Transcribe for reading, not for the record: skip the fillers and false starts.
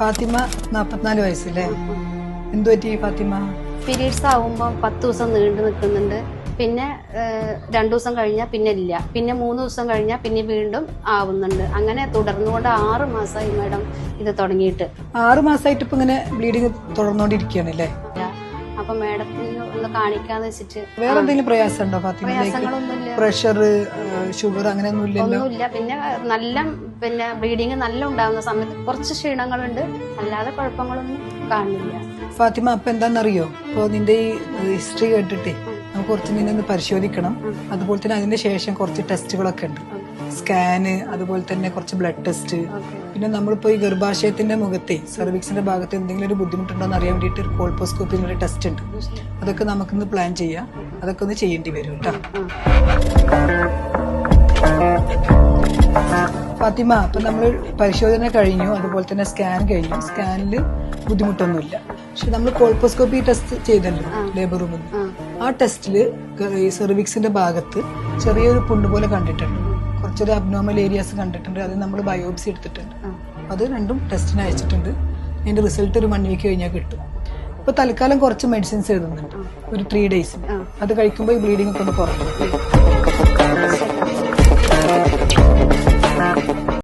ഫാത്തിമ 44 വയസ്സല്ലേ? എന്തു പറ്റി ഫാത്തിമ? പീരീഡ്സ് ആവുമ്പോൾ 10 ദിവസം നീണ്ടു നിൽക്കുന്നുണ്ട്. പിന്നെ 2 ദിവസം കഴിഞ്ഞാൽ പിന്നെ ഇല്ല. പിന്നെ 3 ദിവസം കഴിഞ്ഞാൽ പിന്നെ വീണ്ടും ആവുന്നുണ്ട്. അങ്ങനെ തുടർന്നുകൊണ്ട് 6 മാസമായി മാഡം ഇത് തുടങ്ങിയിട്ട്. 6 മാസമായിട്ട് ഇപ്പൊ ഇങ്ങനെ ബ്ലീഡിങ് തുടർന്നോണ്ടിരിക്കുകയാണല്ലേ? അപ്പൊ മാഡത്തിന് ഒന്ന് കാണിക്കാന്ന് വെച്ചിട്ട്. വേറെ എന്തെങ്കിലും പ്രയാസം ഉണ്ടോ ഫാത്തിമ? പ്രയാസങ്ങളൊന്നുമില്ല. പ്രഷർ, ഷുഗർ അങ്ങനെയൊന്നും ഇല്ലല്ലോ? ഒന്നുമില്ല. പിന്നെ ബ്ലീഡിങ് നല്ല ഉണ്ടാകുന്ന സമയത്ത് കുറച്ച് ക്ഷീണങ്ങളുണ്ട്, അല്ലാതെ കുഴപ്പങ്ങളൊന്നും കാണുന്നില്ല. ഫാത്തിമ, അപ്പൊ എന്താണെന്നറിയോ, ഇപ്പൊ നിന്റെ ഈ ഹിസ്റ്ററി കേട്ടിട്ടേ നമുക്ക് കുറച്ച് നിന്നെ ഒന്ന് പരിശോധിക്കണം. അതുപോലെ തന്നെ അതിന്റെ ശേഷം കുറച്ച് ടെസ്റ്റുകളൊക്കെ ഉണ്ട്, സ്കാന്, അതുപോലെ തന്നെ കുറച്ച് ബ്ലഡ് ടെസ്റ്റ്. പിന്നെ നമ്മളിപ്പോ ഈ ഗർഭാശയത്തിന്റെ മുഖത്തെ സെർവിക്സിന്റെ ഭാഗത്ത് എന്തെങ്കിലും ഒരു ബുദ്ധിമുട്ടുണ്ടോ എന്ന് അറിയാൻ വേണ്ടിയിട്ട് ഒരു കോൾപോസ്കോപ്പി എന്നൊരു ടെസ്റ്റ് ഉണ്ട്. അതൊക്കെ നമുക്കൊന്ന് പ്ലാൻ ചെയ്യാം. അതൊക്കെ ഒന്ന് ചെയ്യേണ്ടി വരും കേട്ടോ. ഫാത്തിമ, അപ്പൊ നമ്മൾ പരിശോധന കഴിഞ്ഞു, അതുപോലെ തന്നെ സ്കാൻ കഴിഞ്ഞു. സ്കാനിൽ ബുദ്ധിമുട്ടൊന്നുമില്ല. പക്ഷെ നമ്മൾ കോൾപോസ്കോപ്പി ടെസ്റ്റ് ചെയ്തല്ലോ ലേബർ റൂമിൽ. ആ ടെസ്റ്റില് ഈ സെർവിക്സിന്റെ ഭാഗത്ത് ചെറിയൊരു പുണ്ണ് പോലെ കണ്ടിട്ടുണ്ട്, കുറച്ചൊരു അബ്നോർമൽ ഏരിയാസ് കണ്ടിട്ടുണ്ട്. അത് നമ്മൾ ബയോപ്സി എടുത്തിട്ടുണ്ട്. അത് രണ്ടും ടെസ്റ്റിന് അയച്ചിട്ടുണ്ട്. അതിന്റെ റിസൾട്ട് ഒരു 1 വീക്ക് കഴിഞ്ഞാൽ കിട്ടും. ഇപ്പൊ തൽക്കാലം കുറച്ച് മെഡിസിൻസ് എഴുതുന്നുണ്ട്, ഒരു 3 days. അത് കഴിക്കുമ്പോൾ ഈ ബ്ലീഡിംഗ് ഒക്കെ ഒന്ന് കുറഞ്ഞു.